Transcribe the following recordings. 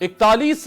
41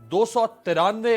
293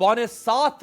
6.25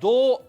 2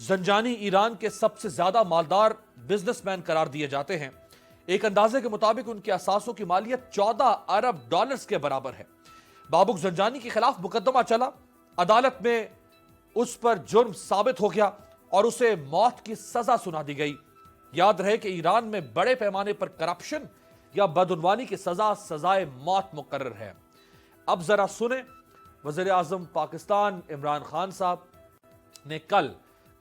زنجانی ایران کے سب سے زیادہ مالدار بزنس مین قرار دیے جاتے ہیں۔ ایک اندازے کے مطابق ان کے اثاثوں کی مالیت 14 ارب ڈالرز کے برابر ہے۔ بابک زنجانی کے خلاف مقدمہ چلا، عدالت میں اس پر جرم ثابت ہو گیا اور اسے موت کی سزا سنا دی گئی۔ یاد رہے کہ ایران میں بڑے پیمانے پر کرپشن یا بدعنوانی کی سزا سزائے موت مقرر ہے۔ اب ذرا سنیں وزیر اعظم پاکستان عمران خان صاحب نے کل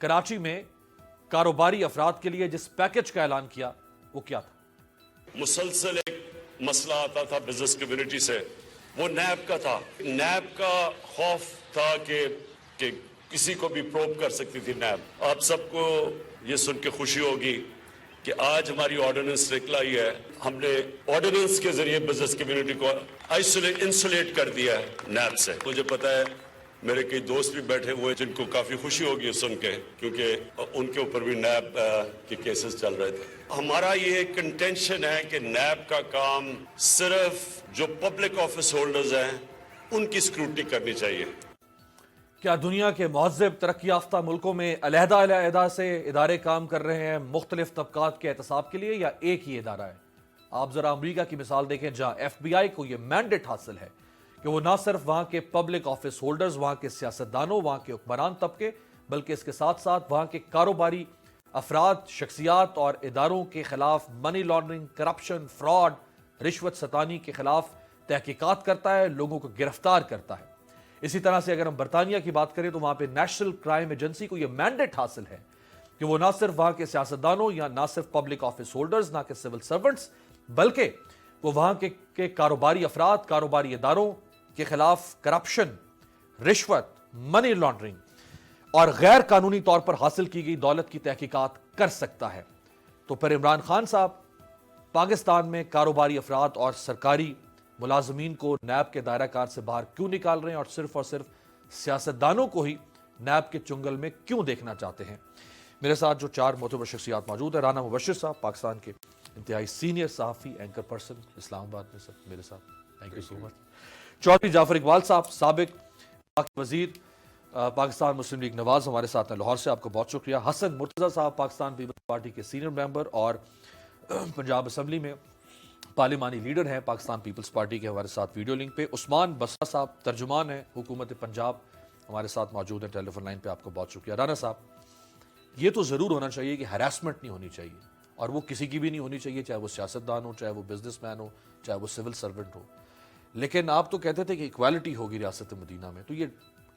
کراچی میں کاروباری افراد کے لیے جس پیکج کا اعلان کیا وہ کیا تھا۔ مسلسل ایک مسئلہ آتا تھا بزنس کمیونٹی سے، وہ نیب کا تھا۔ نیب کا خوف تھا کہ کسی کو بھی پروب کر سکتی تھی نیب۔ آپ سب کو یہ سن کے خوشی ہوگی کہ آج ہماری آرڈیننس نکلا ہی ہے، ہم نے آرڈیننس کے ذریعے بزنس کمیونٹی کو انسولیٹ کر دیا ہے نیب سے۔ مجھے پتا ہے میرے کئی دوست بھی بیٹھے ہوئے جن کو کافی خوشی ہوگی سن کے، کیونکہ ان کے اوپر بھی نیب کے کیسز چل رہے تھے۔ ہمارا یہ کنٹینشن ہے کہ نیب کا کام صرف جو پبلک آفس ہولڈرز ہیں ان کی اسکروٹنی کرنی چاہیے۔ کیا دنیا کے مہذب ترقی یافتہ ملکوں میں علیحدہ علیحدہ سے ادارے کام کر رہے ہیں مختلف طبقات کے احتساب کے لیے، یا ایک ہی ادارہ ہے؟ آپ ذرا امریکہ کی مثال دیکھیں جہاں ایف بی آئی کو یہ مینڈیٹ حاصل ہے کہ وہ نہ صرف وہاں کے پبلک آفس ہولڈرز، وہاں کے سیاستدانوں، وہاں کے حکمران طبقے، بلکہ اس کے ساتھ ساتھ وہاں کے کاروباری افراد، شخصیات اور اداروں کے خلاف منی لانڈرنگ، کرپشن، فراڈ، رشوت ستانی کے خلاف تحقیقات کرتا ہے، لوگوں کو گرفتار کرتا ہے۔ اسی طرح سے اگر ہم برطانیہ کی بات کریں تو وہاں پہ نیشنل کرائم ایجنسی کو یہ مینڈیٹ حاصل ہے کہ وہ نہ صرف وہاں کے سیاستدانوں یا نہ صرف پبلک آفس ہولڈرز، نہ کہ سول سرونٹس، بلکہ وہ وہاں کے کاروباری افراد، کاروباری اداروں کے خلاف کرپشن، رشوت، منی لانڈرنگ اور غیر قانونی طور پر حاصل کی گئی دولت کی تحقیقات کر سکتا ہے۔ تو پھر عمران خان صاحب پاکستان میں کاروباری افراد اور سرکاری ملازمین کو نیب کے دائرہ کار سے باہر کیوں نکال رہے ہیں اور صرف سیاستدانوں کو ہی نیب کے چنگل میں کیوں دیکھنا چاہتے ہیں؟ میرے ساتھ جو 4 معتبر شخصیات موجود ہیں، رانا مبشر صاحب پاکستان کے انتہائی سینئر صحافی، اینکر پرسن اسلام آباد میں، سر میرے ساتھ، تھینک یو سو مچ۔ چودھری جعفر اقبال صاحب سابق وزیر پاکستان مسلم لیگ نواز ہمارے ساتھ ہیں لاہور سے، آپ کو بہت شکریہ۔ حسن مرتضیٰ صاحب پاکستان پیپلز پارٹی کے سینئر ممبر اور پنجاب اسمبلی میں پارلیمانی لیڈر ہیں پاکستان پیپلز پارٹی کے، ہمارے ساتھ ویڈیو لنک پہ۔ عثمان بسرا صاحب ترجمان ہیں حکومت پنجاب، ہمارے ساتھ موجود ہیں ٹیلی فون لائن پہ، آپ کو بہت شکریہ۔ رانا صاحب، یہ تو ضرور ہونا چاہیے کہ ہراسمنٹ نہیں ہونی چاہیے، اور وہ کسی کی بھی نہیں ہونی چاہیے، چاہے وہ سیاستدان ہو، چاہے وہ بزنس مین ہو، چاہے وہ سول سرونٹ ہو، لیکن آپ تو کہتے تھے کہ ایکوالٹی ہوگی ریاست مدینہ میں، تو یہ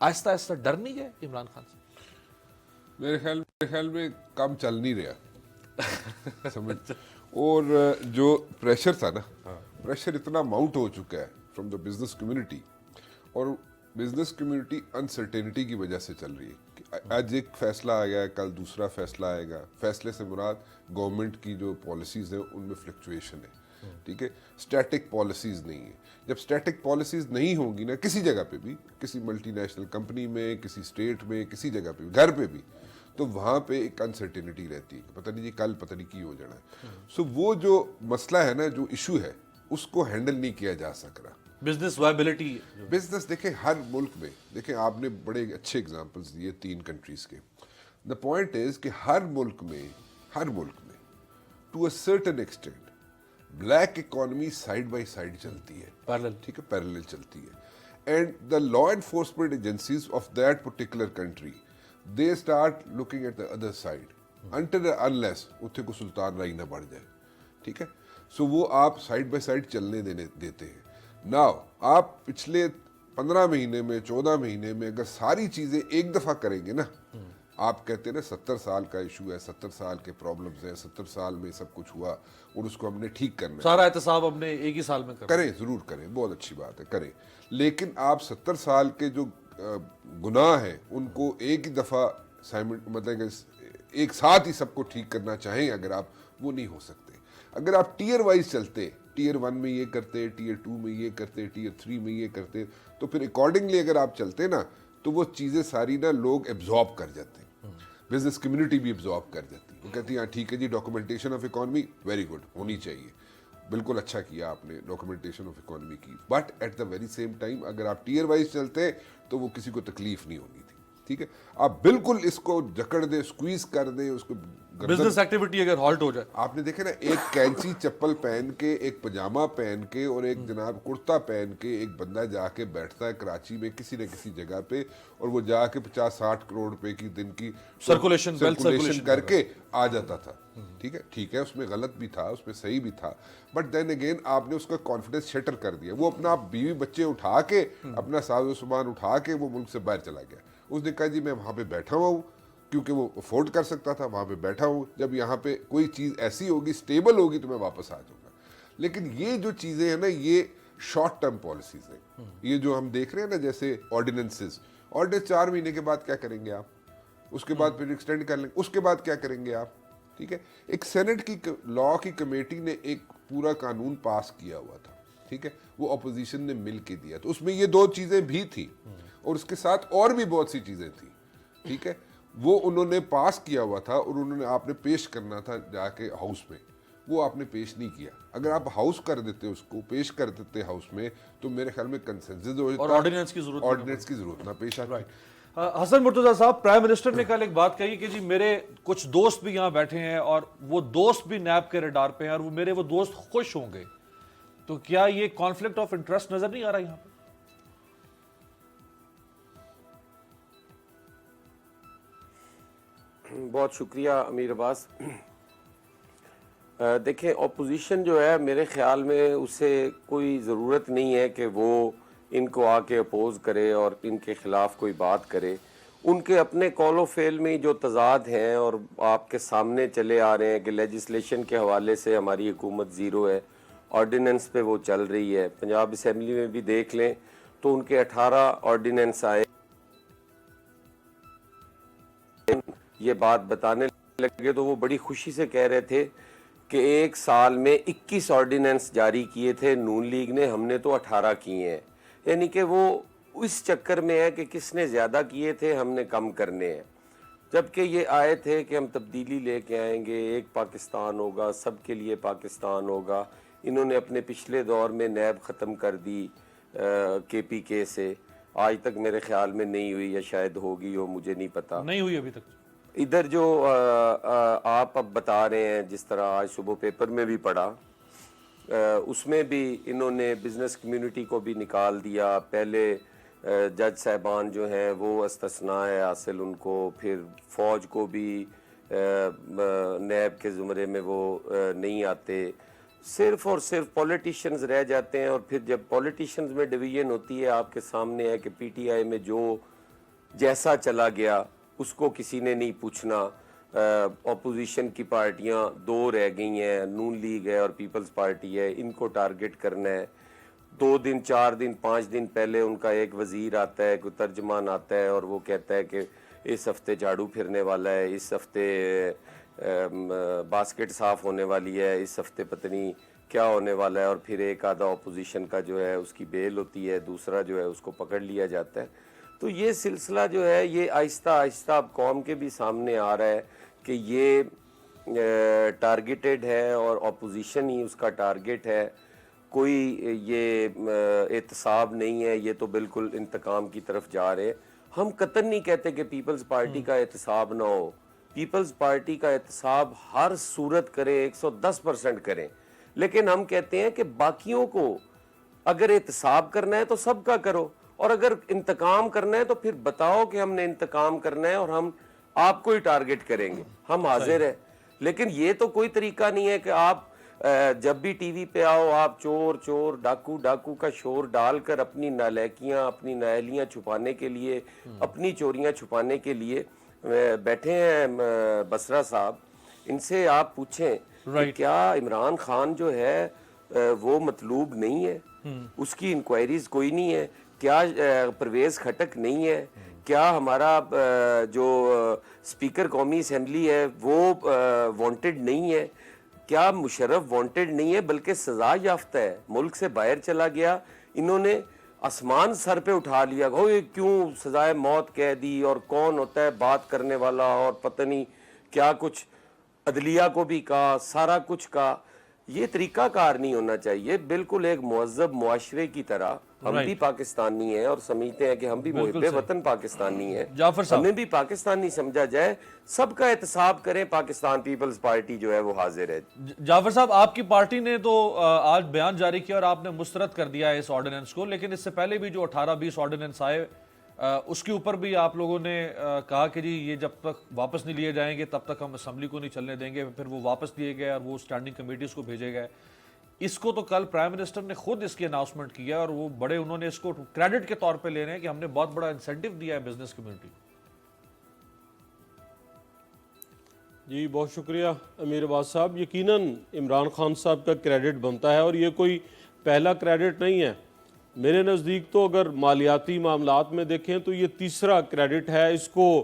آہستہ آہستہ ڈر نہیں ہے عمران خان سے؟ میرے خیال میں کام چل نہیں رہا سمجھ، اور جو پریشر تھا نا، پریشر اتنا ماؤنٹ ہو چکا ہے فرام دا بزنس کمیونٹی، اور بزنس کمیونٹی انسرٹینٹی کی وجہ سے چل رہی ہے کہ آج ایک فیصلہ آیا ہے، کل دوسرا فیصلہ آئے گا۔ فیصلے سے مراد گورنمنٹ کی جو پالیسیز ہیں ان میں فلکچویشن ہے، ٹھیک ہے، اسٹیٹک پالیسیز نہیں ہے۔ جب اسٹیٹک پالیسیز نہیں ہوں گی نا کسی جگہ پہ بھی، کسی ملٹی نیشنل کمپنی میں، کسی اسٹیٹ میں، کسی جگہ پہ بھی، گھر پہ بھی، تو وہاں پہ ایک انسرٹینٹی رہتی ہے کہ پتہ نہیں جی کل پتہ نہیں کی ہو جانا ہے۔ سو وہ جو مسئلہ ہے نا، جو ایشو ہے، اس کو ہینڈل نہیں کیا جا سک رہا۔ بزنس وائبلٹی، بزنس دیکھیں ہر ملک میں، دیکھیں آپ نے بڑے اچھے اگزامپلس دیے 3 کنٹریز کے۔ دا پوائنٹ از کہ ہر ملک میں to a certain extent black economy side by side چلتی ہے، پیرلل، ٹھیک ہے، پیرلل چلتی ہے، and the law enforcement agencies of that particular country they start looking at the other side until unless اتنے کو سلطان رائی نہ بڑھ جائے، ٹھیک ہے۔ سو وہ آپ سائڈ بائی سائڈ چلنے دیتے ہیں۔ ناؤ آپ پچھلے 15 مہینے میں، 14 مہینے میں اگر ساری چیزیں ایک دفعہ کریں گے نا، آپ کہتے ہیں نا 70 سال کا ایشو ہے، 70 سال کے پرابلمز ہیں، 70 سال میں سب کچھ ہوا اور اس کو ہم نے ٹھیک کرنا ہے، سارا احتساب ہم نے ایک ہی سال میں کریں، ضرور کریں، بہت اچھی بات ہے، کریں، لیکن آپ 70 سال کے جو گناہ ہیں ان کو ایک ہی دفعہ مطلب ایک ساتھ ہی سب کو ٹھیک کرنا چاہیں اگر آپ، وہ نہیں ہو سکتے۔ اگر آپ ٹیئر وائز چلتے، ٹیئر 1 میں یہ کرتے، ٹیئر 2 میں یہ کرتے، ٹیئر 3 میں یہ کرتے، تو پھر اکارڈنگلی اگر آپ چلتے نا تو وہ چیزیں ساری نا لوگ ایبزارب کر جاتے ہیں، بزنس کمیونٹی بھی ایبزارب کر جاتی ہے، وہ کہتی ہیں ہاں ٹھیک ہے جی، documentation of economy very good ہونی چاہیے، بالکل اچھا کیا آپ نے ڈاکومنٹیشن آف اکانومی کی، but at the very same time اگر آپ ٹیئر وائز چلتے تو وہ کسی کو تکلیف نہیں ہونی تھی۔ ٹھیک ہے. آپ بالکل اس کو جکڑ دیں, اسکویز کر دیں اس کو. بزنس ایکٹیویٹی اگر ہالٹ ہو جائے, آپ نے دیکھا نا, ایک کینچی چپل پہن کے, ایک پجامہ پہن کے اور ایک جناب کرتا پہن کے ایک بندہ جا کے بیٹھتا ہے کراچی میں کسی نہ کسی جگہ پہ, اور وہ جا کے 50-60 کروڑ روپے کی دن کی سرکولیشن کر کے آ جاتا تھا. ٹھیک ہے اس میں غلط بھی تھا, اس میں صحیح بھی تھا, بٹ دین اگین آپ نے اس کا کانفیڈنس شیٹر کر دیا. وہ اپنا بیوی بچے اٹھا کے, اپنا ساز و سامان اٹھا کے وہ ملک سے باہر چلا گیا. اس نے کہا جی میں وہاں پہ بیٹھا ہوا ہوں, کیونکہ وہ افورڈ کر سکتا تھا, وہاں پہ بیٹھا ہوں, جب یہاں پہ کوئی چیز ایسی ہوگی اسٹیبل ہوگی تو میں واپس آ جاؤں گا. لیکن یہ جو چیزیں ہیں نا, یہ شارٹ ٹرم پالیسیز ہیں. یہ جو ہم دیکھ رہے ہیں نا, جیسے آرڈیننس 4 مہینے کے بعد کیا کریں گے آپ, اس کے بعد پھر ایکسٹینڈ کر لیں, اس کے بعد کیا کریں گے آپ. ٹھیک ہے, ایک سینٹ کی لا کی کمیٹی نے ایک پورا قانون پاس کیا ہوا تھا. ٹھیک ہے, وہ اپوزیشن نے مل کے دیا, تو اس میں یہ 2 چیزیں بھی تھیں, اور اس کے ساتھ اور بھی بہت سی چیزیں تھیں. ٹھیک ہے, وہ انہوں نے پاس کیا ہوا تھا, اور انہوں نے آپ نے پیش کرنا تھا جا کے ہاؤس میں, وہ آپ نے پیش نہیں کیا. اگر آپ ہاؤس کر دیتے, اس کو پیش کر دیتے ہاؤس میں, تو میرے خیال میں کنسنسس ہو جاتا, اور آرڈیننس کی ضرورت نہ پیش آتی. حسن مرتضیٰ صاحب, پرائم منسٹر نے کل ایک بات کہی کہ جی میرے کچھ دوست بھی یہاں بیٹھے ہیں, اور وہ دوست بھی نیب کے ریڈار پہ ہیں, اور وہ میرے وہ دوست خوش ہوں گے. تو کیا یہ کانفلکٹ آف انٹرسٹ نظر نہیں آ رہا یہاں پہ؟ بہت شکریہ امیر عباس. دیکھیں, اپوزیشن جو ہے میرے خیال میں اسے کوئی ضرورت نہیں ہے کہ وہ ان کو آ کے اپوز کرے اور ان کے خلاف کوئی بات کرے. ان کے اپنے قول و فعل میں جو تضاد ہیں, اور آپ کے سامنے چلے آ رہے ہیں کہ لیجسلیشن کے حوالے سے ہماری حکومت زیرو ہے, آرڈیننس پہ وہ چل رہی ہے. پنجاب اسمبلی میں بھی دیکھ لیں تو ان کے 18 آرڈیننس آئے. یہ بات بتانے لگے تو وہ بڑی خوشی سے کہہ رہے تھے کہ 1 سال میں 21 آرڈیننس جاری کیے تھے نون لیگ نے, ہم نے تو 18 کیے ہیں. یعنی کہ وہ اس چکر میں ہے کہ کس نے زیادہ کیے تھے, ہم نے کم کرنے ہیں. جبکہ یہ آئے تھے کہ ہم تبدیلی لے کے آئیں گے, ایک پاکستان ہوگا, سب کے لیے پاکستان ہوگا. انہوں نے اپنے پچھلے دور میں نیب ختم کر دی کے پی کے سے, آج تک میرے خیال میں نہیں ہوئی, یا شاید ہوگی ہو, مجھے نہیں پتا, نہیں ہوئی ابھی تک. ادھر جو آپ اب بتا رہے ہیں, جس طرح آج صبح پیپر میں بھی پڑھا, اس میں بھی انہوں نے بزنس کمیونٹی کو بھی نکال دیا. پہلے جج صاحبان جو ہیں وہ استثناء ہے حاصل ان کو, پھر فوج کو بھی نیب کے زمرے میں وہ نہیں آتے. صرف اور صرف پولیٹیشنز رہ جاتے ہیں. اور پھر جب پولیٹیشنز میں ڈویژن ہوتی ہے, آپ کے سامنے ہے کہ پی ٹی آئی میں جو جیسا چلا گیا اس کو کسی نے نہیں پوچھنا. اپوزیشن کی پارٹیاں 2 رہ گئی ہیں, نون لیگ ہے اور پیپلز پارٹی ہے, ان کو ٹارگٹ کرنا ہے. 2 دن 4 دن 5 دن پہلے ان کا ایک وزیر آتا ہے, کوئی ترجمان آتا ہے, اور وہ کہتا ہے کہ اس ہفتے جھاڑو پھرنے والا ہے, اس ہفتے باسکٹ صاف ہونے والی ہے, اس ہفتے پتہ نہیں کیا ہونے والا ہے. اور پھر ایک آدھا اپوزیشن کا جو ہے اس کی بیل ہوتی ہے, دوسرا جو ہے اس کو پکڑ لیا جاتا ہے. تو یہ سلسلہ جو ہے یہ آہستہ آہستہ اب قوم کے بھی سامنے آ رہا ہے کہ یہ ٹارگیٹڈ ہے, اور اپوزیشن ہی اس کا ٹارگٹ ہے. کوئی یہ احتساب نہیں ہے, یہ تو بالکل انتقام کی طرف جا رہے ہیں. ہم قطعاً نہیں کہتے کہ پیپلز پارٹی کا احتساب نہ ہو, پیپلز پارٹی کا احتساب ہر صورت کریں, 110% کریں. لیکن ہم کہتے ہیں کہ باقیوں کو اگر احتساب کرنا ہے تو سب کا کرو, اور اگر انتقام کرنا ہے تو پھر بتاؤ کہ ہم نے انتقام کرنا ہے اور ہم آپ کو ہی ٹارگٹ کریں گے, ہم حاضر ہیں. لیکن یہ تو کوئی طریقہ نہیں ہے کہ آپ جب بھی ٹی وی پہ آؤ آپ چور چور ڈاکو ڈاکو کا شور ڈال کر اپنی نالائکیاں, اپنی نااہلیاں چھپانے کے لیے, اپنی چوریاں چھپانے کے لیے بیٹھے ہیں. بسرا صاحب, ان سے آپ پوچھیں کہ کیا عمران خان جو ہے وہ مطلوب نہیں ہے, اس کی انکوائریز کوئی نہیں ہے, کیا پرویز کھٹک نہیں ہے, کیا ہمارا جو اسپیکر قومی اسمبلی ہے وہ وانٹڈ نہیں ہے, کیا مشرف وانٹڈ نہیں ہے بلکہ سزا یافتہ ہے, ملک سے باہر چلا گیا, انہوں نے آسمان سر پہ اٹھا لیا, کیوں سزائے موت کہہ دی, اور کون ہوتا ہے بات کرنے والا, اور پتہ نہیں کیا کچھ عدلیہ کو بھی کہا, سارا کچھ کہا. یہ طریقہ کار نہیں ہونا چاہیے. بالکل ایک مہذب معاشرے کی طرح ہم بھی پاکستانی ہیں اور سمجھتے ہیں کہ ہم بھی محب وطن پاکستانی ہیں. جعفر صاحب ہمیں بھی پاکستانی سمجھا جائے, سب کا احتساب کریں. پاکستان پیپلز پارٹی جو ہے وہ حاضر ہے. جعفر صاحب آپ کی پارٹی نے تو آج بیان جاری کیا اور آپ نے مسترد کر دیا ہے اس آرڈیننس کو, لیکن اس سے پہلے بھی جو 18-20 آرڈیننس آئے اس کے اوپر بھی آپ لوگوں نے کہا کہ جی یہ جب تک واپس نہیں لیے جائیں گے تب تک ہم اسمبلی کو نہیں چلنے دیں گے. پھر وہ واپس لیے گئے اور وہ اسٹینڈنگ کمیٹیز کو بھیجے گئے. اس کو تو کل پرائم منسٹر نے خود اس کی اناؤنسمنٹ کیا اور وہ بڑے انہوں نے اس کو کریڈٹ کے طور پہ لے رہے ہیں کہ ہم نے بہت بڑا انسینٹیو دیا ہے بزنس کمیونٹی. جی بہت شکریہ امیر عباس صاحب. یقیناً عمران خان صاحب کا کریڈٹ بنتا ہے اور یہ کوئی پہلا کریڈٹ نہیں ہے. میرے نزدیک تو اگر مالیاتی معاملات میں دیکھیں تو یہ تیسرا کریڈٹ ہے. اس کو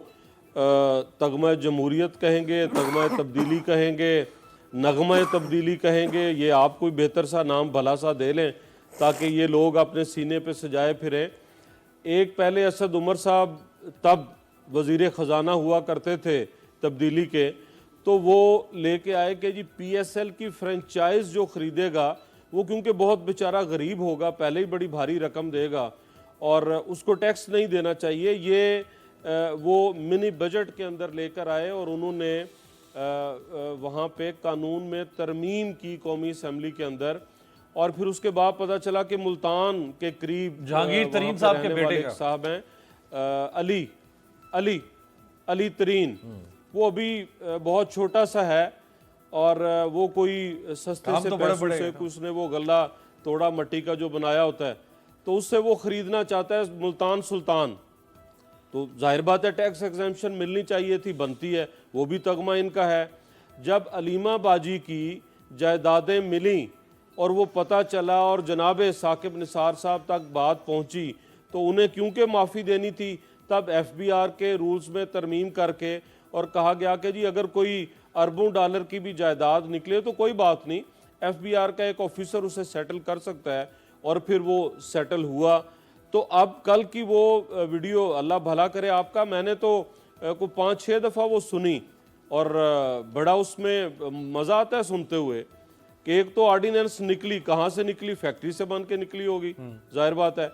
تگمہ جمہوریت کہیں گے, تگمہ تبدیلی کہیں گے, نغمہ تبدیلی کہیں گے, یہ آپ کوئی بہتر سا نام بھلا سا دے لیں تاکہ یہ لوگ اپنے سینے پہ سجائے پھریں. ایک پہلے اسد عمر صاحب تب وزیر خزانہ ہوا کرتے تھے تبدیلی کے, تو وہ لے کے آئے کہ جی پی ایس ایل کی فرنچائز جو خریدے گا وہ کیونکہ بہت بیچارہ غریب ہوگا, پہلے ہی بڑی بھاری رقم دے گا اور اس کو ٹیکس نہیں دینا چاہیے. یہ وہ منی بجٹ کے اندر لے کر آئے اور انہوں نے وہاں پہ قانون میں ترمیم کی قومی اسمبلی کے اندر, اور پھر اس کے بعد پتہ چلا کہ ملتان کے قریب جہانگیر ترین صاحب کے بیٹے کا صاحب ہیں علی ترین, وہ ابھی بہت چھوٹا سا ہے اور وہ کوئی سستے سے پیسوں سے اس نے وہ غلہ توڑا مٹی کا جو بنایا ہوتا ہے تو اس سے وہ خریدنا چاہتا ہے ملتان سلطان. تو ظاہر بات ہے ٹیکس ایگزیمپشن ملنی چاہیے تھی, بنتی ہے, وہ بھی تگمہ ان کا ہے. جب علیمہ باجی کی جائیدادیں ملیں اور وہ پتہ چلا اور جناب ثاقب نثار صاحب تک بات پہنچی تو انہیں کیونکہ معافی دینی تھی, تب ایف بی آر کے رولز میں ترمیم کر کے اور کہا گیا کہ جی اگر کوئی اربوں ڈالر کی بھی جائیداد نکلے تو کوئی بات نہیں, ایف بی آر کا ایک آفیسر اسے سیٹل کر سکتا ہے, اور پھر وہ سیٹل ہوا. تو اب کل کی وہ ویڈیو اللہ بھلا کرے آپ کا, میں نے تو کوئی 5-6 دفعہ وہ سنی اور بڑا اس میں مزہ آتا ہے سنتے ہوئے کہ ایک تو آرڈیننس نکلی, کہاں سے نکلی, فیکٹری سے بن کے نکلی ہوگی ظاہر بات ہے,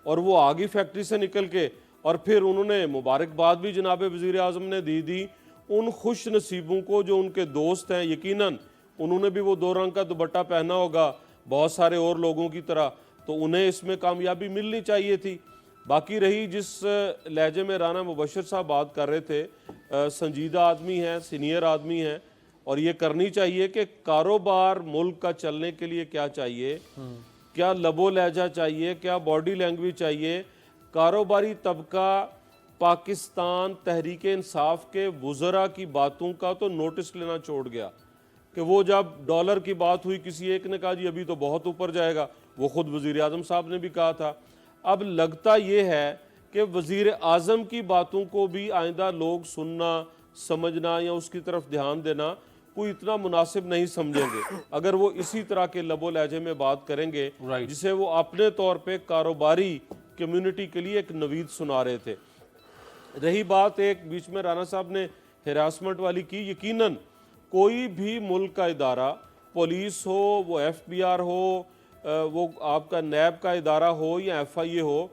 اور وہ آگی فیکٹری سے نکل کے, اور پھر انہوں نے مبارکباد بھی جناب وزیر اعظم نے دی ان خوش نصیبوں کو جو ان کے دوست ہیں. یقیناً انہوں نے بھی وہ 2 رنگ کا دوپٹہ پہنا ہوگا بہت سارے اور لوگوں کی طرح, تو انہیں اس میں کامیابی ملنی چاہیے تھی. باقی رہی جس لہجے میں رانا مبشر صاحب بات کر رہے تھے, سنجیدہ آدمی ہیں, سینئر آدمی ہیں, اور یہ کرنی چاہیے کہ کاروبار ملک کا چلنے کے لیے کیا چاہیے, کیا لب و لہجہ چاہیے, کیا باڈی لینگویج چاہیے. کاروباری طبقہ پاکستان تحریک انصاف کے وزراء کی باتوں کا تو نوٹس لینا چھوڑ گیا کہ وہ جب ڈالر کی بات ہوئی کسی ایک نے کہا جی ابھی تو بہت اوپر جائے گا, وہ خود وزیر اعظم صاحب نے بھی کہا تھا. اب لگتا یہ ہے کہ وزیر اعظم کی باتوں کو بھی آئندہ لوگ سننا, سمجھنا یا اس کی طرف دھیان دینا کوئی اتنا مناسب نہیں سمجھیں گے اگر وہ اسی طرح کے لب و لہجے میں بات کریں گے جسے وہ اپنے طور پہ کاروباری کمیونٹی کے لیے ایک نوید سنا رہے تھے. رہی بات ایک بیچ میں رانا صاحب نے ہراسمنٹ والی کی, یقیناً کوئی بھی ملک کا ادارہ, پولیس ہو, وہ ایف بی آر ہو, وہ آپ کا نیب کا ادارہ ہو یا ایف آئی اے ہو,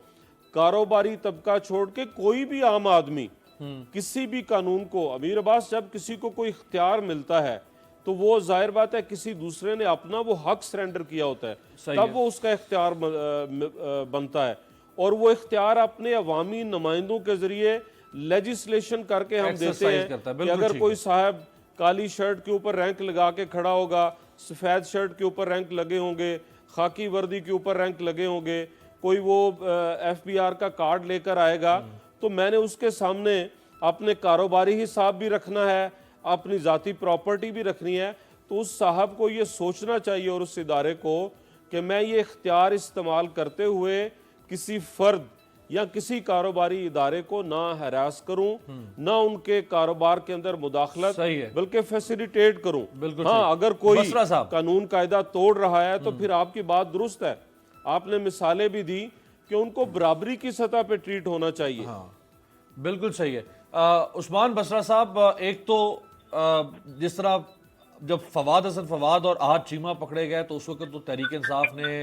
کاروباری طبقہ چھوڑ کے کوئی بھی عام آدمی کسی بھی قانون کو, امیر عباس جب کسی کو کوئی اختیار ملتا ہے تو وہ ظاہر بات ہے کسی دوسرے نے اپنا وہ حق سرنڈر کیا ہوتا ہے, تب وہ اس کا اختیار بنتا ہے, اور وہ اختیار اپنے عوامی نمائندوں کے ذریعے لیجسلیشن کر کے ہم دیتے ہیں کہ اگر کوئی صاحب کالی شرٹ کے اوپر رینک لگا کے کھڑا ہوگا, سفید شرٹ کے اوپر رینک لگے ہوں گے, خاکی وردی کے اوپر رینک لگے ہوں گے, کوئی وہ ایف بی آر کا کارڈ لے کر آئے گا, تو میں نے اس کے سامنے اپنے کاروباری حساب بھی رکھنا ہے, اپنی ذاتی پراپرٹی بھی رکھنی ہے. تو اس صاحب کو یہ سوچنا چاہیے اور اس ادارے کو کہ میں یہ اختیار استعمال کرتے ہوئے کسی فرد یا کسی کاروباری ادارے کو نہ ہراس کروں, نہ ان کے کاروبار کے اندر مداخلت, بلکہ فیسیلیٹیٹ کروں. ہاں اگر کوئی قانون قاعدہ توڑ رہا ہے تو پھر آپ کی بات درست ہے, آپ نے مثالیں بھی دی کہ ان کو برابری کی سطح پہ ٹریٹ ہونا چاہیے. بالکل صحیح ہے. عثمان بصرہ صاحب, ایک تو جس طرح جب فواد حسن فواد اور احد چیمہ پکڑے گئے تو اس وقت تو تحریک انصاف نے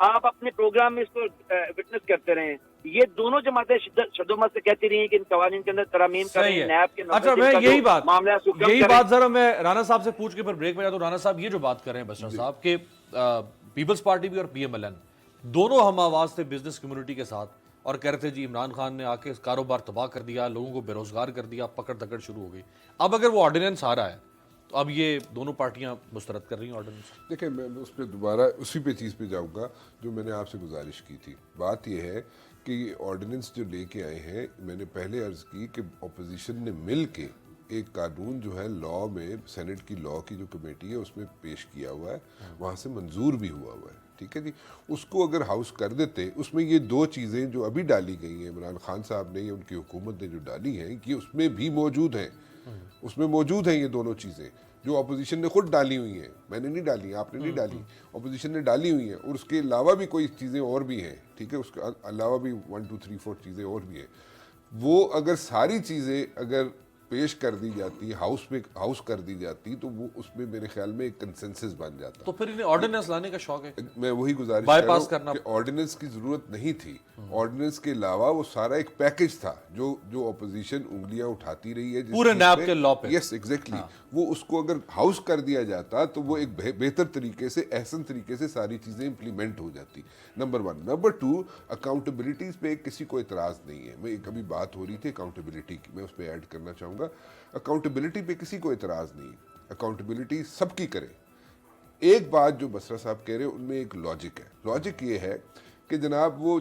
آپ اپنے پروگرام میں اس کو وٹنس کرتے رہے ہیں. یہ دونوں جماعتیں شدومت سے کہتی رہی ہیں کہ ان قوانین کے اندر ترامیم کریں, نیب کے اچھا میں یہی بات ذرا میں رانا صاحب سے پوچھ کے پھر بریک میں جاتا ہوں. رانا صاحب یہ جو بات کر رہے ہیں بشار صاحب کہ پیپلز پارٹی بھی اور پی ایم ایل این دونوں ہم آواز تھے بزنس کمیونٹی کے ساتھ اور کہہ رہے تھے جی عمران خان نے آ کے کاروبار تباہ کر دیا, لوگوں کو بے روزگار کر دیا, پکڑ دکڑ شروع ہو گئی. اب اگر وہ آرڈیننس آ رہا ہے تو اب یہ دونوں پارٹیاں مسترد کر رہی ہیں آرڈیننس. دیکھیں میں اس پہ دوبارہ اسی پہ چیز پہ جاؤں گا جو میں نے آپ سے گزارش کی تھی. بات یہ ہے کہ یہ آرڈیننس جو لے کے آئے ہیں, میں نے پہلے عرض کی کہ اپوزیشن نے مل کے ایک قانون جو ہے لاء میں سینٹ کی لاء کی جو کمیٹی ہے اس میں پیش کیا ہوا ہے, وہاں سے منظور بھی ہوا ہے. ٹھیک ہے جی, اس کو اگر ہاؤس کر دیتے, اس میں یہ دو چیزیں جو ابھی ڈالی گئی ہیں عمران خان صاحب نے یا ان کی حکومت نے جو ڈالی ہیں کہ اس میں بھی موجود ہیں, اس میں موجود ہیں یہ دونوں چیزیں جو اپوزیشن نے خود ڈالی ہوئی ہیں. میں نے نہیں ڈالی, آپ نے نہیں ڈالی, اپوزیشن نے ڈالی ہوئی ہیں. اور اس کے علاوہ بھی کوئی چیزیں اور بھی ہیں. ٹھیک ہے, اس کے علاوہ بھی 1 2 3 4 چیزیں اور بھی ہیں. وہ اگر ساری چیزیں اگر پیش کر دی جاتی, ہاؤس کر دی جاتی, تو وہ اس میں میرے خیال میں ایک کنسنسس بن جاتا. تو پھر انہیں آرڈیننس لانے کا شوق ہے. میں وہی گزارش کر رہا ہوں کہ آرڈیننس کی ضرورت نہیں تھی. آرڈیننس کے علاوہ وہ سارا ایک پیکج تھا جو اپوزیشن انگلیاں اٹھاتی رہی ہے پورے نیب کے لاء پہ. یس ایگزیکٹلی, وہ اس کو اگر ہاؤس کر دیا جاتا تو وہ ایک بہتر طریقے سے, احسن طریقے سے ساری چیزیں امپلیمنٹ ہو جاتی. نمبر 1. نمبر 2, اکاؤنٹیبلٹیز پہ کسی کو اعتراض نہیں ہے. میں کبھی بات ہو رہی تھی اکاؤنٹیبلٹی کی, میں اس پہ ایڈ کرنا چاہوں گا. اکاؤنٹیبلٹی پہ کسی کو اعتراض نہیں, اکاؤنٹیبلٹی سب کی کرے. ایک بات جو بسرا صاحب کہہ رہے ہیں ان میں ایک لاجک ہے. لاجک یہ ہے کہ جناب وہ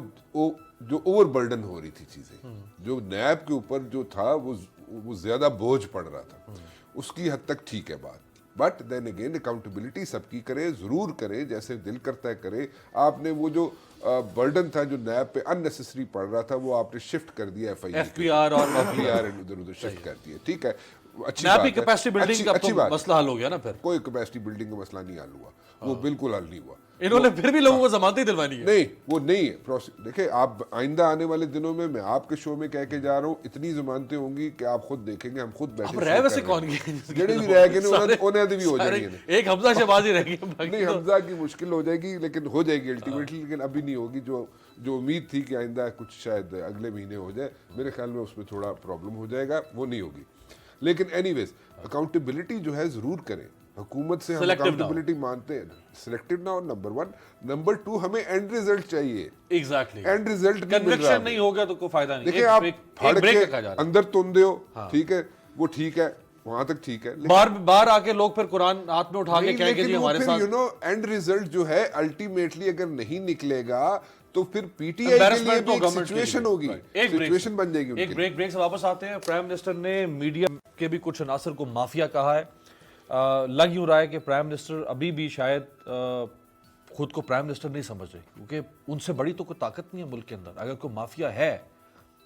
جو اوور برڈن ہو رہی تھی چیزیں, جو نیب کے اوپر جو تھا وہ زیادہ بوجھ پڑ رہا تھا, اس کی حد تک ٹھیک ہے بات. بٹ دین اگین اکاؤنٹیبلٹی سب کی کرے, ضرور کرے, جیسے دل کرتا ہے کرے. آپ نے وہ جو برڈن تھا جو نیب پہ ان نیسیسری پڑ رہا تھا وہ آپ نے شفٹ کر دیا ایف پی آر ادھر ادھر شفٹ کر دیا. ٹھیک ہے, کیپیسٹی بلڈنگ کا مسئلہ حل ہو گیا نا. پھر کوئی کیپیسٹی بلڈنگ کا مسئلہ نہیں حل ہوا, وہ بالکل حل نہیں ہوا. انہوں نے پھر بھی لوگوں کو ضمانتیں دلوانی ہے. نہیں, وہ نہیں ہے. دیکھیں آپ آئندہ آنے والے دنوں میں آپ کے شو میں کہہ کے جا رہا ہوں, اتنی ضمانتیں ہوں گی کہ آپ خود دیکھیں گے. ہم خود بیٹھے رہ ویسے کون گئے جڑے بھی رہ گئے انہیں بھی ہو جائیں گے. ایک حمزہ شہباز ہی رہ گئی. نہیں, حمزہ کی مشکل ہو جائے گی لیکن ہو جائے گی الٹیمیٹلی, لیکن ابھی نہیں ہوگی. جو امید تھی کہ آئندہ کچھ شاید اگلے مہینے ہو جائے, میرے خیال میں اس میں تھوڑا پرابلم ہو جائے گا, وہ نہیں ہوگی. لیکن اینی ویز اکاؤنٹیبلٹی جو ہے ضرور کریں. حکومت سے ہم اکاؤنٹیبلٹی مانتے ہیں, سلیکٹو نہ ہو. نمبر 1. نمبر 2, ہمیں اینڈ ریزلٹ چاہیے. ایگزیکٹلی, اینڈ ریزلٹ کنوکشن نہیں ہوگا تو کوئی فائدہ نہیں. دیکھیں آپ پھاڑ کے اندر تندے ہو, ٹھیک ہے, وہ ٹھیک ہے, وہاں تک ٹھیک ہے. باہر آ کے لوگ پھر قرآن ہاتھ میں اٹھا کے کہیں گے جی ہمارے ساتھ. اینڈ ریزلٹ جو ہے الٹیمیٹلی اگر نہیں نکلے گا تو پھر پی ٹی آئی کے لیے بھی ایک سچویشن ہوگی, سچویشن بن جائے گی. ایک بریک سے واپس آتے ہیں. پرائم منسٹر نے میڈیا کے بھی کچھ عناصر کو مافیا کہا ہے. لگ یوں رہا ہے کہ پرائم منسٹر ابھی بھی شاید خود کو پرائم منسٹر نہیں سمجھ رہے, کیونکہ ان سے بڑی تو کوئی طاقت نہیں ہے ملک کے اندر. اگر کوئی مافیا ہے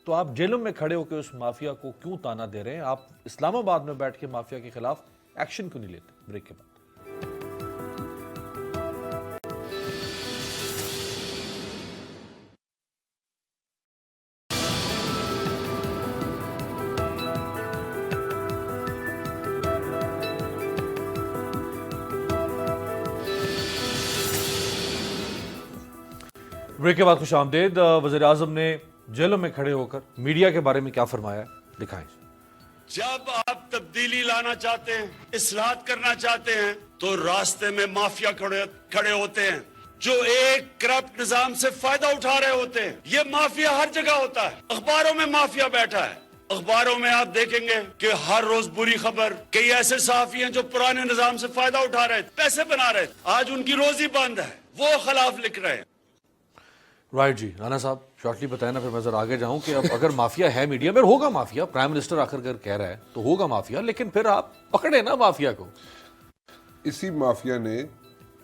تو آپ جیلوں میں کھڑے ہو کے اس مافیا کو کیوں تانا دے رہے ہیں؟ آپ اسلام آباد میں بیٹھ کے مافیا کے خلاف ایکشن کیوں نہیں لیتے؟ بریک کے بعد. بریک کے بعد خوش آمدید. وزیر اعظم نے جیلوں میں کھڑے ہو کر میڈیا کے بارے میں کیا فرمایا, دکھائیں. جب آپ تبدیلی لانا چاہتے ہیں, اصلاحات کرنا چاہتے ہیں, تو راستے میں مافیا کھڑے ہوتے ہیں جو ایک کرپٹ نظام سے فائدہ اٹھا رہے ہوتے ہیں. یہ مافیا ہر جگہ ہوتا ہے. اخباروں میں مافیا بیٹھا ہے. اخباروں میں آپ دیکھیں گے کہ ہر روز بری خبر. کئی ایسے صحافی ہیں جو پرانے نظام سے فائدہ اٹھا رہے تھے, پیسے بنا رہے تھے, آج ان کی روزی بند ہے, وہ خلاف لکھ رہے ہیں. رائٹ جی. رانا صاحب شارٹلی بتائیں نا, پھر میں ذرا آگے جاؤں کہ اب اگر مافیا ہے میڈیا میں, ہوگا مافیا, پرائم منسٹر آخر کر کہہ رہا ہے تو ہوگا مافیا, لیکن پھر آپ پکڑے نا مافیا کو. اسی مافیا نے,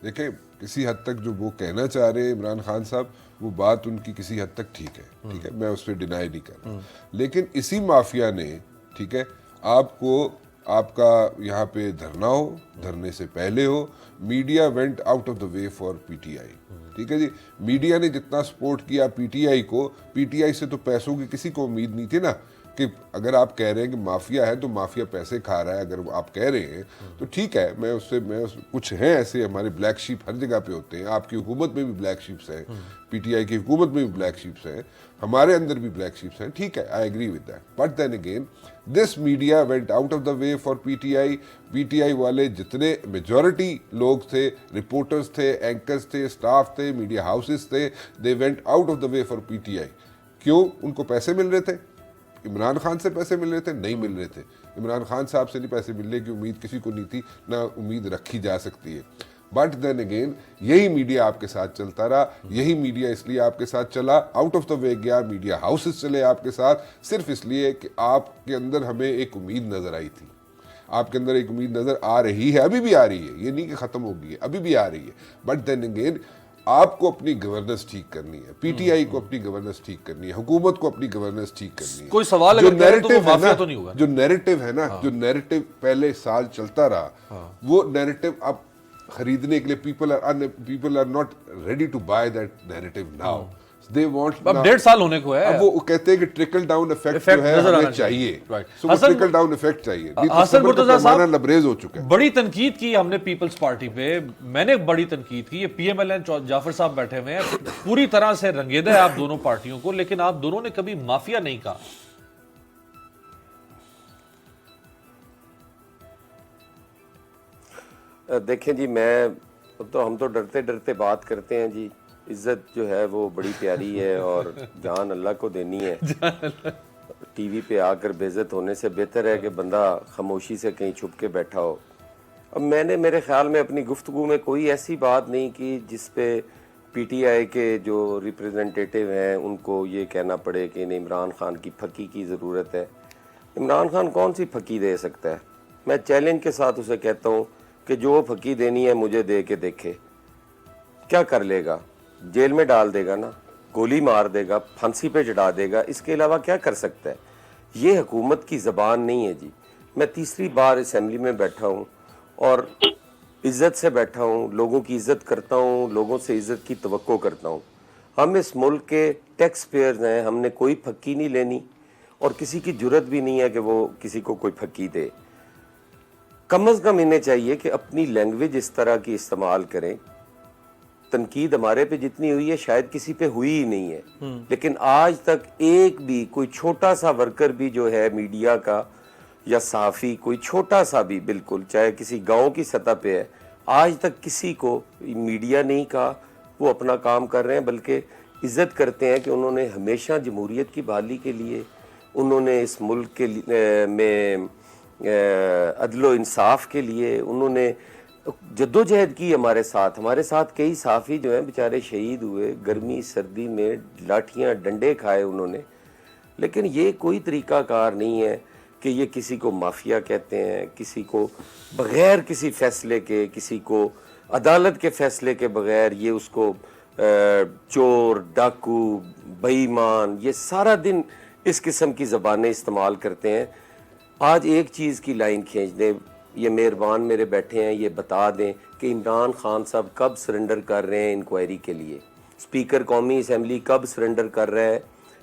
دیکھیں کسی حد تک جو وہ کہنا چاہ رہے ہیں عمران خان صاحب, وہ بات ان کی کسی حد تک ٹھیک ہے, ٹھیک ہے, میں اس پہ ڈینائی نہیں کر رہا, لیکن اسی مافیا نے, ٹھیک ہے, آپ کو آپ کا یہاں پہ دھرنا ہو, دھرنے سے پہلے ہو, media went out of the way for P T I. ٹھیک ہے جی, میڈیا نے جتنا سپورٹ کیا پی ٹی آئی کو, پی ٹی آئی سے تو پیسوں کی کسی کو امید نہیں تھی نا. کہ اگر آپ کہہ رہے ہیں کہ مافیا ہے تو مافیا پیسے کھا رہا ہے، اگر آپ کہہ رہے ہیں تو ٹھیک ہے، میں کچھ ہیں ایسے ہمارے بلیک شیپ ہر جگہ پہ ہوتے ہیں، آپ کی حکومت میں بھی بلیک شیپس ہیں، پی ٹی آئی کی حکومت میں بھی بلیک شیپس ہیں، ہمارے اندر بھی بلیک شیپس ہیں، ٹھیک ہے، I agree with that, but then again this media went out of the way for P T I والے جتنے میجورٹی لوگ تھے، رپورٹرز تھے، اینکرز تھے، اسٹاف تھے، میڈیا ہاؤسز تھے، they went out of the way for P T I. کیوں؟ ان کو پیسے مل رہے تھے. عمران خان سے پیسے مل رہے تھے؟ نہیں مل رہے تھے. عمران خان صاحب سے نہیں پیسے مل رہے کی امید کسی کو نہیں تھی، نہ امید رکھی جا سکتی ہے. بٹ دین اگین یہی میڈیا آپ کے ساتھ چلتا رہا، یہی میڈیا اس لیے آپ کے ساتھ چلا، آؤٹ آف دا وے گیا، میڈیا ہاؤسز چلے آپ کے ساتھ صرف اس لیے کہ آپ کے اندر ہمیں ایک امید نظر آئی تھی. آپ کے اندر ایک امید نظر آ رہی ہے، ابھی بھی آ رہی ہے، یہ نہیں کہ ختم ہو گئی ہے، ابھی بھی آ رہی ہے. بٹ دین اگین آپ کو اپنی گورننس ٹھیک کرنی ہے، پی ٹی آئی کو اپنی گورننس ٹھیک کرنی ہے، حکومت کو اپنی گورننس ٹھیک کرنی ہے. کوئی سوال جو اگر کریں تو وہ نیریٹو ہے مافیا نا، تو نہیں ہوگا. جو نیریٹو ہے نا، جو نیریٹو پہلے سال چلتا رہا، وہ نیریٹو اب خریدنے کے لیے people are not ready to buy that narrative now. They want اب 1.5 سال ہونے کو ہے. اب وہ کہتے ہیں کہ ٹرکل ڈاؤن ایفیکٹ جو ہے ہمیں چاہیے، سو وہ ٹرکل ڈاؤن ایفیکٹ چاہیے. حسن مرتضیٰ صاحب لبریز ہو چکا ہے. بڑی تنقید کی ہم نے پیپلز پارٹی پہ، میں نے بڑی تنقید کی. یہ پی ایم ایل این جعفر صاحب بیٹھے ہوئے ہیں، پوری طرح سے رنگیدہ ہے آپ دونوں پارٹیوں کو، لیکن آپ دونوں نے کبھی مافیا نہیں کہا. دیکھیں جی، ہم تو ڈرتے ڈرتے بات کرتے ہیں جی. عزت جو ہے وہ بڑی پیاری ہے اور جان اللہ کو دینی ہے. ٹی وی پہ آ کر بے عزت ہونے سے بہتر ہے کہ بندہ خاموشی سے کہیں چھپ کے بیٹھا ہو. اب میں نے میرے خیال میں اپنی گفتگو میں کوئی ایسی بات نہیں کی جس پہ پی ٹی آئی کے جو ریپریزنٹیٹیو ہیں ان کو یہ کہنا پڑے کہ انہیں عمران خان کی پھکی کی ضرورت ہے. عمران خان کون سی پھکی دے سکتا ہے؟ میں چیلنج کے ساتھ اسے کہتا ہوں کہ جو پھکی دینی ہے مجھے دے کے دیکھے. کیا کر لے گا؟ جیل میں ڈال دے گا نا، گولی مار دے گا، پھانسی پہ چڑھا دے گا. اس کے علاوہ کیا کر سکتا ہے؟ یہ حکومت کی زبان نہیں ہے جی. میں تیسری بار اسمبلی میں بیٹھا ہوں اور عزت سے بیٹھا ہوں، لوگوں کی عزت کرتا ہوں، لوگوں سے عزت کی توقع کرتا ہوں. ہم اس ملک کے ٹیکس پیئرز ہیں، ہم نے کوئی پھکی نہیں لینی اور کسی کی جرت بھی نہیں ہے کہ وہ کسی کو کوئی پھکی دے. کم از کم انہیں چاہیے کہ اپنی لینگویج اس طرح کی استعمال کریں. تنقید ہمارے پہ جتنی ہوئی ہے شاید کسی پہ ہوئی ہی نہیں ہے، لیکن آج تک ایک بھی کوئی چھوٹا سا ورکر بھی جو ہے میڈیا کا یا صحافی، کوئی چھوٹا سا بھی، بالکل چاہے کسی گاؤں کی سطح پہ ہے، آج تک کسی کو میڈیا نہیں کہا وہ اپنا کام کر رہے ہیں، بلکہ عزت کرتے ہیں کہ انہوں نے ہمیشہ جمہوریت کی بحالی کے لیے، انہوں نے اس ملک کے میں عدل و انصاف کے لیے انہوں نے جدوجہد کی. ہمارے ساتھ کئی صحافی جو ہیں بیچارے شہید ہوئے، گرمی سردی میں لاٹھیاں ڈنڈے کھائے انہوں نے. لیکن یہ کوئی طریقہ کار نہیں ہے کہ یہ کسی کو مافیا کہتے ہیں، کسی کو بغیر کسی فیصلے کے، کسی کو عدالت کے فیصلے کے بغیر یہ اس کو چور، ڈاکو، بے ایمان، یہ سارا دن اس قسم کی زبانیں استعمال کرتے ہیں. آج ایک چیز کی لائن کھینچ دیں، یہ مہربان میرے بیٹھے ہیں، یہ بتا دیں کہ عمران خان صاحب کب سرنڈر کر رہے ہیں انکوائری کے لیے، اسپیکر قومی اسمبلی کب سرنڈر کر رہا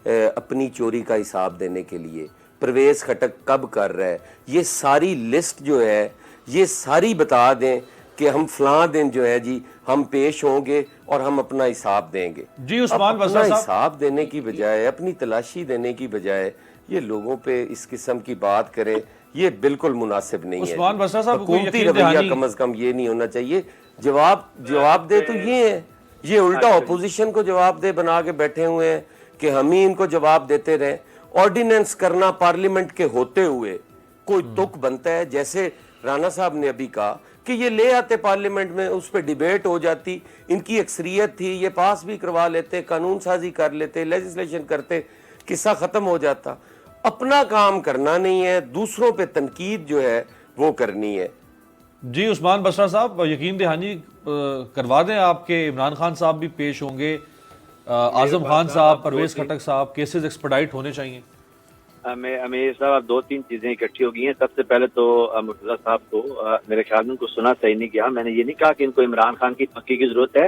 ہے اپنی چوری کا حساب دینے کے لیے، پرویز خٹک کب کر رہا ہے. یہ ساری لسٹ جو ہے یہ ساری بتا دیں کہ ہم فلاں دن جو ہے جی ہم پیش ہوں گے اور ہم اپنا حساب دیں گے. جی عثمان بسرا اپنا صاحب، حساب دینے کی بجائے، اپنی تلاشی دینے کی بجائے یہ لوگوں پہ اس قسم کی بات کریں، یہ بالکل مناسب نہیں ہے. عثمان بسرا صاحب، کوئی حکومتی یقین رویہ دہانی کم از کم یہ نہیں ہونا چاہیے. جواب دے تو یہ ہے، یہ الٹا اپوزیشن کو جواب دے بنا کے بیٹھے ہوئے ہیں کہ ہم ہی ان کو جواب دیتے رہیں. آرڈیننس کرنا پارلیمنٹ کے ہوتے ہوئے کوئی تک بنتا ہے؟ جیسے رانا صاحب نے ابھی کہا کہ یہ لے آتے پارلیمنٹ میں، اس پہ ڈیبیٹ ہو جاتی، ان کی اکثریت تھی، یہ پاس بھی کروا لیتے، قانون سازی کر لیتے، لیجسلیشن کرتے، قصہ ختم ہو جاتا. اپنا کام کرنا نہیں ہے، دوسروں پہ تنقید جو ہے وہ کرنی ہے. جی عثمان بسرا صاحب، یقین دہانی کروا دیں آپ کے عمران خان صاحب بھی پیش ہوں گے، اعظم خان صاحب، پرویز خٹک صاحب، کیسز ایکسپیڈائٹ ہونے چاہیے. امیر صاحب، دو تین چیزیں اکٹھی ہو گئی ہیں. سب سے پہلے تو مرتضیٰ صاحب کو میرے خیال میں ان کو سنا صحیح نہیں کیا. میں نے یہ نہیں کہا کہ ان کو عمران خان کی پکی کی ضرورت ہے.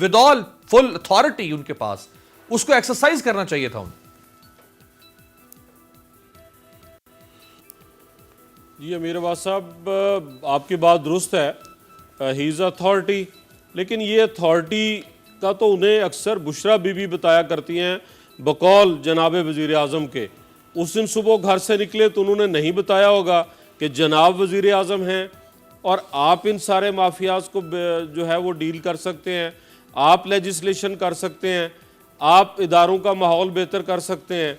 With all full authority in کے پاس, اس کو ایکسرسائز کرنا چاہیے تھا انہیں. جی امیر عباس صاحب, آپ کی بات درست ہے, ہی از اتھارٹی, لیکن یہ اتھارٹی کا تو انہیں اکثر بشرا بی بی بتایا کرتی ہیں بقول جناب وزیر اعظم کے. اس دن صبح گھر سے نکلے تو انہوں نے نہیں بتایا ہوگا کہ جناب وزیر اعظم ہیں اور آپ ان سارے مافیاز کو جو ہے وہ ڈیل کر سکتے ہیں, آپ لیجسلیشن کر سکتے ہیں, آپ اداروں کا ماحول بہتر کر سکتے ہیں.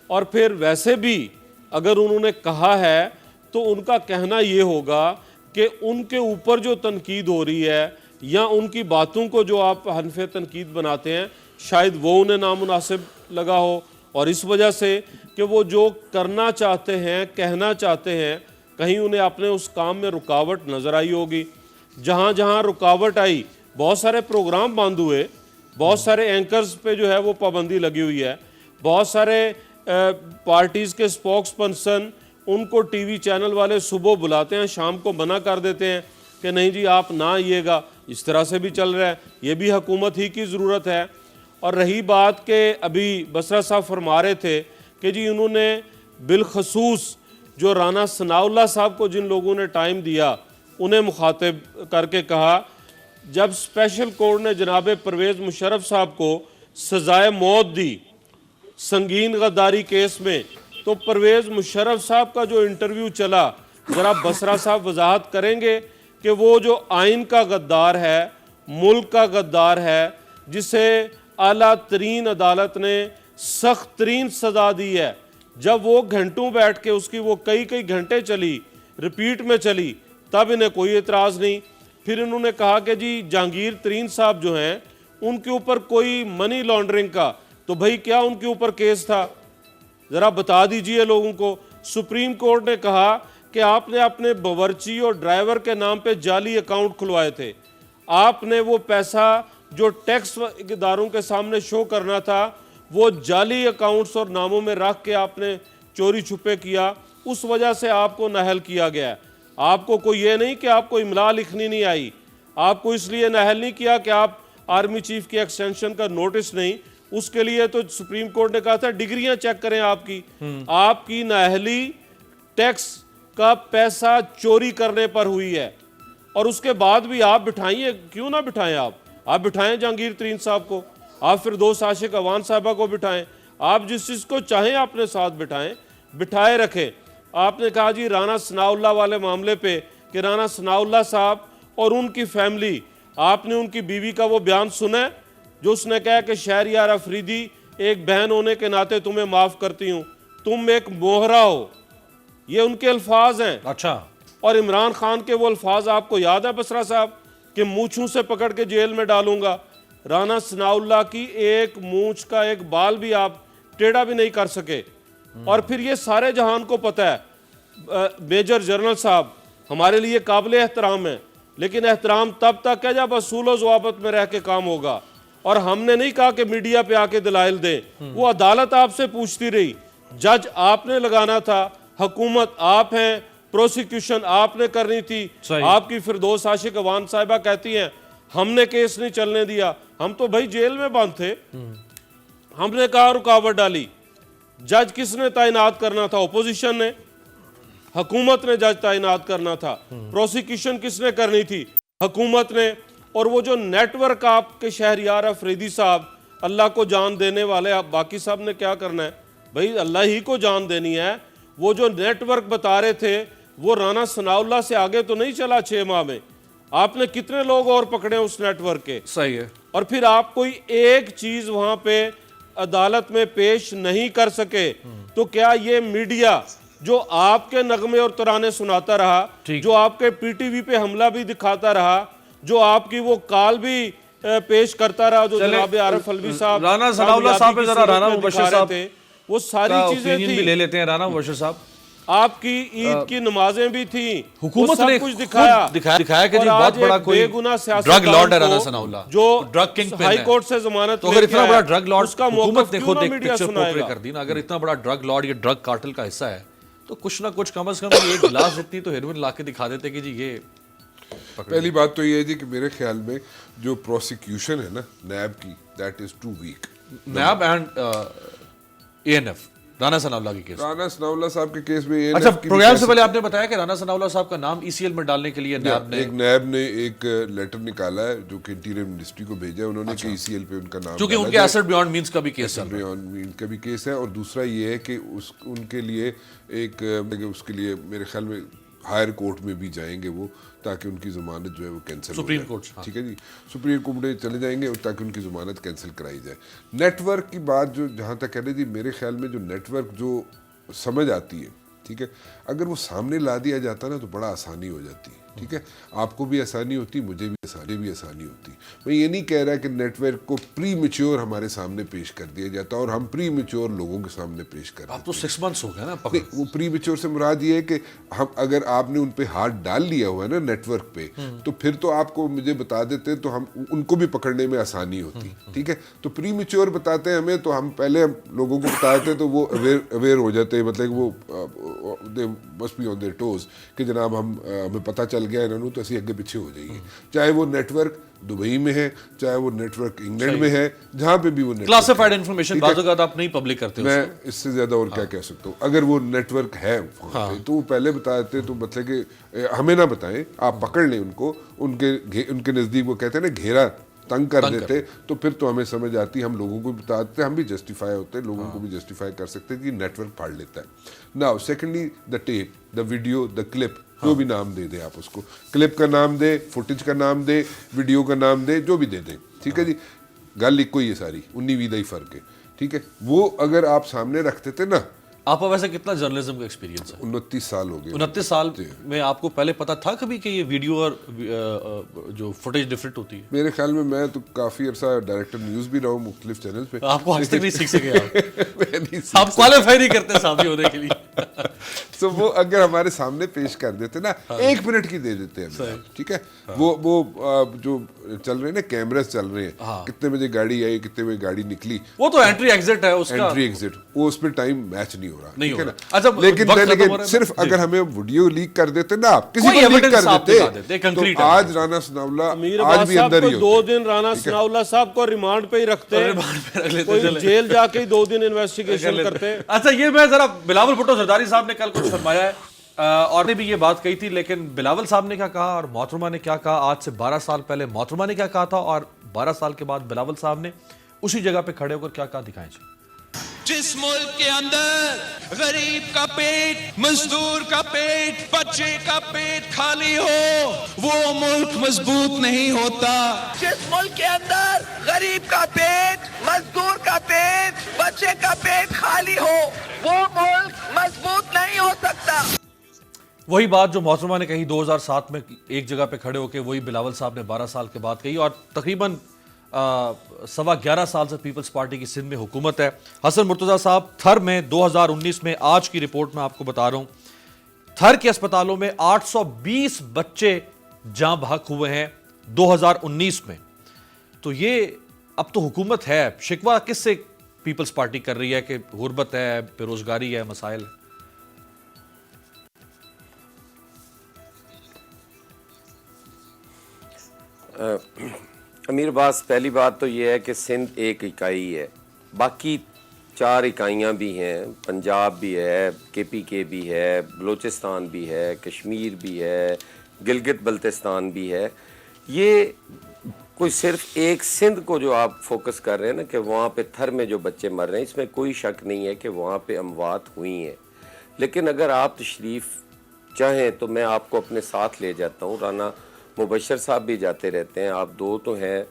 اور پھر ویسے بھی اگر انہوں نے کہا ہے تو ان کا کہنا یہ ہوگا کہ ان کے اوپر جو تنقید ہو رہی ہے یا ان کی باتوں کو جو آپ حنف تنقید بناتے ہیں شاید وہ انہیں نامناسب لگا ہو, اور اس وجہ سے کہ وہ جو کرنا چاہتے ہیں کہنا چاہتے ہیں کہیں انہیں اپنے اس کام میں رکاوٹ نظر آئی ہوگی. جہاں جہاں رکاوٹ آئی بہت سارے پروگرام بند ہوئے, بہت سارے اینکرز پہ جو ہے وہ پابندی لگی ہوئی ہے, بہت سارے پارٹیز کے سپوکس پرسن ان کو ٹی وی چینل والے صبح بلاتے ہیں شام کو منع کر دیتے ہیں کہ نہیں جی آپ نہ آئیے گا. اس طرح سے بھی چل رہا ہے, یہ بھی حکومت ہی کی ضرورت ہے. اور رہی بات کہ ابھی بسرا صاحب فرما رہے تھے کہ جی انہوں نے بالخصوص جو رانا ثناء اللہ صاحب کو جن لوگوں نے ٹائم دیا انہیں مخاطب کر کے کہا, جب اسپیشل کورٹ نے جناب پرویز مشرف صاحب کو سزائے موت دی سنگین غداری کیس میں, تو پرویز مشرف صاحب کا جو انٹرویو چلا ذرا بسرا صاحب وضاحت کریں گے کہ وہ جو آئین کا غدار ہے, ملک کا غدار ہے, جسے اعلیٰ ترین عدالت نے سخت ترین سزا دی ہے, جب وہ گھنٹوں بیٹھ کے اس کی وہ کئی گھنٹے چلی, ریپیٹ میں چلی, تب انہیں کوئی اعتراض نہیں. پھر انہوں نے کہا کہ جی جہانگیر ترین صاحب جو ہیں ان کے اوپر کوئی منی لانڈرنگ کا, تو بھئی کیا ان کے اوپر کیس تھا, ذرا بتا دیجئے لوگوں کو. سپریم کورٹ نے کہا کہ آپ نے اپنے باورچی اور ڈرائیور کے نام پہ جعلی اکاؤنٹ کھلوائے تھے, آپ نے وہ پیسہ جو ٹیکس اداروں کے سامنے شو کرنا تھا وہ جعلی اکاؤنٹس اور ناموں میں رکھ کے آپ نے چوری چھپے کیا, اس وجہ سے آپ کو نااہل کیا گیا ہے. آپ کو کوئی یہ نہیں کہ آپ کو املا لکھنی نہیں آئی, آپ کو اس لیے نااہل نہیں کیا کہ آپ آرمی چیف کی ایکسٹینشن کا نوٹس نہیں, اس کے لیے تو سپریم کورٹ نے کہا تھا ڈگریاں چیک کریں آپ کی نااہلی ٹیکس کا پیسہ چوری کرنے پر ہوئی ہے. اور اس کے بعد بھی آپ بٹھائیں, کیوں نہ بٹھائیں, آپ بٹھائیں جہانگیر ترین صاحب کو, آپ فردوس عاشق اوان صاحبہ کو بٹھائیں, آپ جس چیز کو چاہیں اپنے ساتھ بٹھائیں, بٹھائے رکھیں. آپ نے کہا جی رانا ثناء اللہ والے معاملے پہ کہ رانا ثناء اللہ صاحب اور ان کی فیملی, آپ نے ان کی بیوی کا وہ بیان سنا ہے جو اس نے کہا کہ شہریار افریدی ایک بہن ہونے کے ناطے تمہیں معاف کرتی ہوں, تم ایک موہرا ہو, یہ ان کے الفاظ ہیں. اچھا, اور عمران خان کے وہ الفاظ آپ کو یاد ہے بسرا صاحب کہ مونچھوں سے پکڑ کے جیل میں ڈالوں گا. رانا ثناء اللہ کی ایک مونچھ کا ایک بال بھی آپ ٹیڑھا بھی نہیں کر سکے. اور پھر یہ سارے جہان کو پتہ ہے, میجر جنرل صاحب ہمارے لیے قابل احترام ہیں, لیکن احترام تب تک ہے جب اصول و ضوابط میں رہ کے کام ہوگا. اور ہم نے نہیں کہا کہ میڈیا پہ آ کے دلائل دیں, وہ عدالت آپ سے پوچھتی رہی, جج آپ نے لگانا تھا, حکومت آپ ہیں, پروسیکیوشن آپ نے کرنی تھی. آپ کی فردوس عاشق اوان صاحبہ کہتی ہیں ہم نے کیس نہیں چلنے دیا, ہم تو بھائی جیل میں بند تھے, ہم نے کہا رکاوٹ ڈالی. جج کس نے تعینات کرنا تھا؟ اپوزیشن نے. حکومت نے جج تعینات کرنا تھا. پروسیکیوشن کس نے کرنی تھی؟ حکومت نے. اور وہ جو نیٹ ورک آپ کے شہریار افریدی صاحب اللہ کو جان دینے والے, آپ باقی صاحب نے کیا کرنا ہے بھائی, اللہ ہی کو جان دینی ہے. وہ جو نیٹ ورک بتا رہے تھے وہ رانا ثناء اللہ سے آگے تو نہیں چلا 6 ماہ میں. آپ نے کتنے لوگ اور پکڑے اس نیٹ ورک کے؟ صحیح ہے. اور پھر آپ کوئی ایک چیز وہاں پہ عدالت میں پیش نہیں کر سکے, تو کیا یہ میڈیا جو آپ کے نغمے اور ترانے سناتا رہا, جو آپ کے پی ٹی وی پہ حملہ بھی دکھاتا رہا, جو آپ کی وہ کال بھی پیش کرتا رہا, جو جناب عارف علوی صاحب رانا ثناء اللہ صاحب ذرا رانا مبشر صاحب وہ ساری چیزیں تھیں بھی لے لیتے ہیں. رانا مبشر صاحب, آپ کی عید کی نمازیں بھی تھیں, حکومت نے کچھ دکھایا کہ جی بہت بڑا کوئی ڈرگ لارڈ ہے رانا ثناء اللہ, جو ڈرگ کنگ پن ہے, ہائی کورٹ سے ضمانت تو اگر اتنا بڑا ڈرگ لارڈ, اس کا حکومت نے خود ایک میڈیا پکچر سنائے پورٹری گا. کر دی نا, اگر اتنا بڑا ڈرگ لارڈ یہ ڈرگ کارٹل کا حصہ ہے تو کچھ نہ کچھ کم از کم ایک گلاس اتنی تو ہیروئن لا کے دکھا دیتے کہ جی یہ پہلی بات تو یہ ہے جی کہ میرے خیال میں جو پروسیکیوشن ہے نا نیب کی that is too weak. NAB and A N F Rana Sanaullah کے کیس. رانا ثناء اللہ صاحب کے کیس میں اچھا پروگرام سے پہلے آپ نے بتایا کہ رانا ثناء اللہ صاحب کا نام ای سی ایل میں ڈالنے کے لیے نیب نے ایک لیٹر نکالا ہے جو کہ انٹیریئر منسٹری کو بھیجا ہے, انہوں نے کہ ای سی ایل پہ ان کا نام, چونکہ ان کے ایسٹ بیونڈ مینس کا بھی کیس ہے, کا بھی کیس ہے. اور دوسرا یہ ہے کہ ان کے لیے ایک اس کے لیے میرے خیال میں ہائر کورٹ میں بھی جائیں گے وہ, تاکہ ان کی ضمانت جو ہے وہ کینسل ہو سپریم جائے. کورٹ, ٹھیک ہے جی, سپریم کورٹ میں چلے جائیں گے تاکہ ان کی ضمانت کینسل کرائی جائے. نیٹ ورک کی بات جو جہاں تک کہہ رہے جی, میرے خیال میں جو نیٹ ورک جو سمجھ آتی ہے, ٹھیک ہے, اگر وہ سامنے لا دیا جاتا نا تو بڑا آسانی ہو جاتی ہے. ٹھیک ہے, آپ کو بھی آسانی ہوتی, مجھے بھی آسانی ہوتی. میں یہ نہیں کہہ رہا کہ نیٹ ورک کو پری میچور ہمارے سامنے پیش کر دیا جاتا اور ہم پری میچور لوگوں کے سامنے پیش کر اب تو 6 months ہو گیا نا. وہ پری میچور سے مراد یہ ہے کہ ہم اگر آپ نے ان پہ ہاتھ ڈال لیا ہوا ہے نا نیٹ ورک پہ, تو پھر تو آپ کو مجھے بتا دیتے تو ہم ان کو بھی پکڑنے میں آسانی ہوتی. ٹھیک ہے, تو پری میچور بتاتے ہیں ہمیں, تو ہم پہلے لوگوں کو بتاتے تو وہ اویئر ہو جاتے, مطلب وہ must be on their toes کہ جناب ہمیں پتہ چل گیا انہوں نے, تو اسی اگے پیچھے ہو جائیے. چاہے وہ نیٹ ورک دبئی میں ہے, چاہے وہ نیٹ ورک انگلینڈ میں ہے, جہاں پہ بھی وہ کلاسیفائڈ انفارمیشن بعض اوقات آپ نہیں پبلک کرتے. میں اس سے زیادہ اور کیا کہہ سکتا ہوں. اگر وہ نیٹ ورک ہے تو وہ پہلے بتا دیتے, تو مطلب کہ ہمیں نہ بتائیں, آپ پکڑ لیں ان کو, ان کے نزدیک وہ کہتے ہیں نا گھیرا تنگ کر دیتے, تو پھر تو ہمیں سمجھ آتی, ہم لوگوں کو بتا دیتے, ہم بھی جسٹیفائی ہوتے, لوگوں کو بھی جسٹیفائی کر سکتے کہ نیٹ ورک پھاڑ لیتا ہے. Now secondly the tape, the video, the clip, جو بھی نام دے دیں آپ اس کو, کلپ کا نام دے, فوٹیج کا نام دے, ویڈیو کا نام دے, جو بھی دے دیں. ٹھیک ہے جی, گل ایک کوئی ہے ساری, 19 ہی فرق ہے. ٹھیک ہے, وہ اگر آپ سامنے رکھتے تھے نا. آپ کا ویسے کتنا جرنلزم کا ایکسپیرینس ہے؟ 29 سال ہو گئے. 29 سال میں آپ کو پہلے پتا تھا کبھی کہ یہ ویڈیو اور جو فوٹیج ڈفرینٹ ہوتی ہے؟ میرے خیال میں تو کافی عرصہ ڈائریکٹر نیوز بھی رہا ہوں مختلف چینل پہ. آپ کو آج تک نہیں سیکھ سکے آپ کوالیفائی نہیں کرتے صحافی ہونے کے لیے. تو وہ اگر ہمارے سامنے پیش کر دیتے نا, 1 منٹ کی دے دیتے ہیں. ٹھیک ہے, وہ جو چل رہے ہیں نا, کیمراز چل رہے ہیں, کتنے بجے گاڑی آئی, کتنے بجے گاڑی نکلی, وہ تو انٹری ایگزٹ ہے اس کا, انٹری ایگزٹ, وہ اس پہ ٹائم میچ نہیں ہو رہا. نہیں ہو رہا. لیکن صرف اگر ہمیں ویڈیو لیک کر دیتے نا, آپ کسی کو لیک کر دیتے, تو آج رانا ثناء اللہ آج بھی اندر ہی ہوتے. 2 دن رانا ثناء اللہ صاحب کو ریمانڈ پہ ہی رکھتے, کوئی جیل جا کے 2 دن انویسٹیگیشن کرتے. اچھا, یہ میں ذرا بلاول بھٹو زرداری صاحب نے کل کچھ فرمایا ہے, اور نے بھی یہ بات کہی تھی, لیکن بلاول صاحب نے کیا کہا اور محترمہ نے کیا کہا, آج سے 12 سال پہلے محترمہ نے کیا کہا تھا, اور 12 سال کے بعد بلاول صاحب نے اسی جگہ پہ کھڑے ہو کر کیا کہا, دکھائیں جی. جس ملک کے اندر غریب کا پیٹ, مزدور کا پیٹ, بچے کا پیٹ خالی ہو, وہ ملک مضبوط نہیں ہوتا. جس ملک کے اندر غریب کا پیٹ, مزدور کا پیٹ, بچے کا پیٹ خالی ہو, وہ ملک مضبوط نہیں ہو سکتا. وہی بات جو محترمہ نے کہی 2007 میں ایک جگہ پہ کھڑے ہو کے, وہی بلاول صاحب نے 12 سال کے بعد کہی, اور تقریباً 11.25 سال سے پیپلز پارٹی کی سندھ میں حکومت ہے. حسن مرتضیٰ صاحب, تھر میں 2019 میں, آج کی رپورٹ میں آپ کو بتا رہا ہوں, تھر کے اسپتالوں میں 820 بچے جاں بحق ہوئے ہیں 2019 میں. تو یہ اب تو حکومت ہے, شکوہ کس سے پیپلز پارٹی کر رہی ہے کہ غربت ہے, بے روزگاری ہے, مسائل ہے؟ امیر عباس, پہلی بات تو یہ ہے کہ سندھ ایک اکائی ہے, باقی 4 اکائیاں بھی ہیں, پنجاب بھی ہے, KPK بھی ہے, بلوچستان بھی ہے, کشمیر بھی ہے, گلگت بلتستان بھی ہے. یہ کوئی صرف ایک سندھ کو جو آپ فوکس کر رہے ہیں نا کہ وہاں پہ تھر میں جو بچے مر رہے ہیں, اس میں کوئی شک نہیں ہے کہ وہاں پہ اموات ہوئی ہیں. لیکن اگر آپ تشریف چاہیں تو میں آپ کو اپنے ساتھ لے جاتا ہوں. رانا مبشر صاحب بھی جاتے رہتے ہیں, آپ 2 تو ہیں,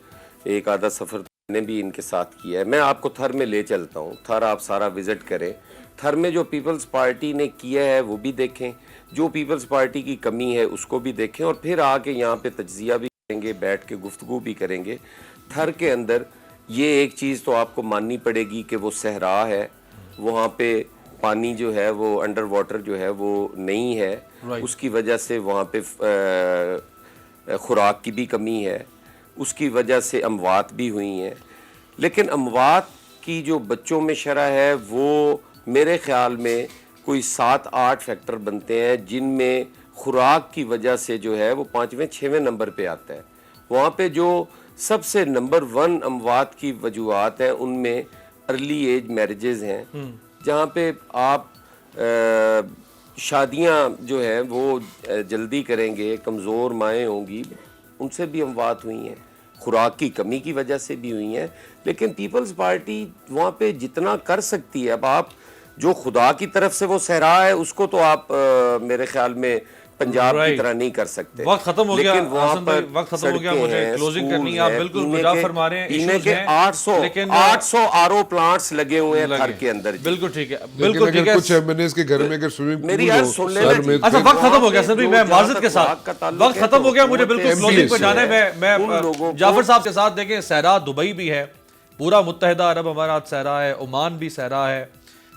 ایک آدھا سفر نے بھی ان کے ساتھ کیا ہے. میں آپ کو تھر میں لے چلتا ہوں, تھر آپ سارا وزٹ کریں, تھر میں جو پیپلز پارٹی نے کیا ہے وہ بھی دیکھیں, جو پیپلز پارٹی کی کمی ہے اس کو بھی دیکھیں, اور پھر آ کے یہاں پہ تجزیہ بھی کریں گے, بیٹھ کے گفتگو بھی کریں گے. تھر کے اندر یہ ایک چیز تو آپ کو ماننی پڑے گی کہ وہ صحرا ہے, وہاں پہ پانی جو ہے وہ انڈر واٹر جو ہے وہ نہیں ہے, اس کی وجہ سے وہاں پہ خوراک کی بھی کمی ہے, اس کی وجہ سے اموات بھی ہوئی ہیں. لیکن اموات کی جو بچوں میں شرح ہے وہ میرے خیال میں کوئی 7-8 فیکٹر بنتے ہیں, جن میں خوراک کی وجہ سے جو ہے وہ 5ویں 6ویں نمبر پہ آتا ہے. وہاں پہ جو سب سے نمبر 1 اموات کی وجوہات ہیں ان میں ارلی ایج میرجز ہیں, جہاں پہ آپ شادیاں جو ہیں وہ جلدی کریں گے, کمزور مائیں ہوں گی, ان سے بھی اموات ہوئی ہیں, خوراک کی کمی کی وجہ سے بھی ہوئی ہیں. لیکن پیپلز پارٹی وہاں پہ جتنا کر سکتی ہے, اب آپ جو خدا کی طرف سے وہ صحرا ہے اس کو تو آپ میرے خیال میں پنجاب کی طرح نہیں کر سکتے. وقت ختم ہو گیا لیکن وہاں پر وقت ختم ہو گیا, مجھے کلوزنگ کرنی ہے. آپ بالکل مجھا فرما رہے ہیں, ایشوز ہیں. 800 آرو پلانٹس لگے ہوئے ہیں گھر کے اندر. بالکل ٹھیک ہے, بالکل بالکل ٹھیک ہے. کچھ MNAs کے گھر میں اگر سوئمنگ پول میری یار سن لینا. اچھا وقت ختم ہو گیا سر بھی, میں معذرت کے ساتھ وقت ختم ہو گیا, مجھے بالکل کلوزنگ پہ جانا ہے. میں جعفر صاحب کے ساتھ دیکھیں, صحرا دبئی بھی ہے, پورا متحدہ عرب امارات صحرا ہے, عمان بھی صحرا ہے,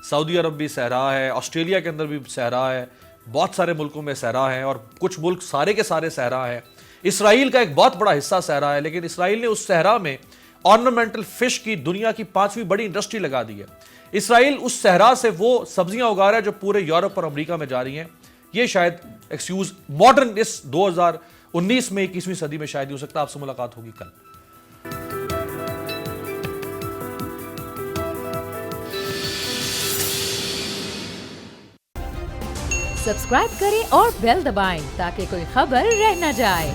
سعودی عرب بھی صحرا ہے, آسٹریلیا کے اندر بھی صحرا ہے, بہت سارے ملکوں میں صحرا ہے, اور کچھ ملک سارے کے سارے صحرا ہے. اسرائیل کا ایک بہت بڑا حصہ صحرا ہے, لیکن اسرائیل نے اس صحرا میں آرنامنٹل فش کی دنیا کی 5ویں بڑی انڈسٹری لگا دی ہے. اسرائیل اس صحرا سے وہ سبزیاں اگا رہا ہے جو پورے یورپ اور امریکہ میں جا رہی ہیں. یہ شاید ایکسکیوز ماڈرن اس 2019 میں 21ویں صدی میں شاید ہی ہو سکتا. آپ سے ملاقات ہوگی کل. سبسکرائب کریں اور بیل دبائیں تاکہ کوئی خبر رہ نہ جائے.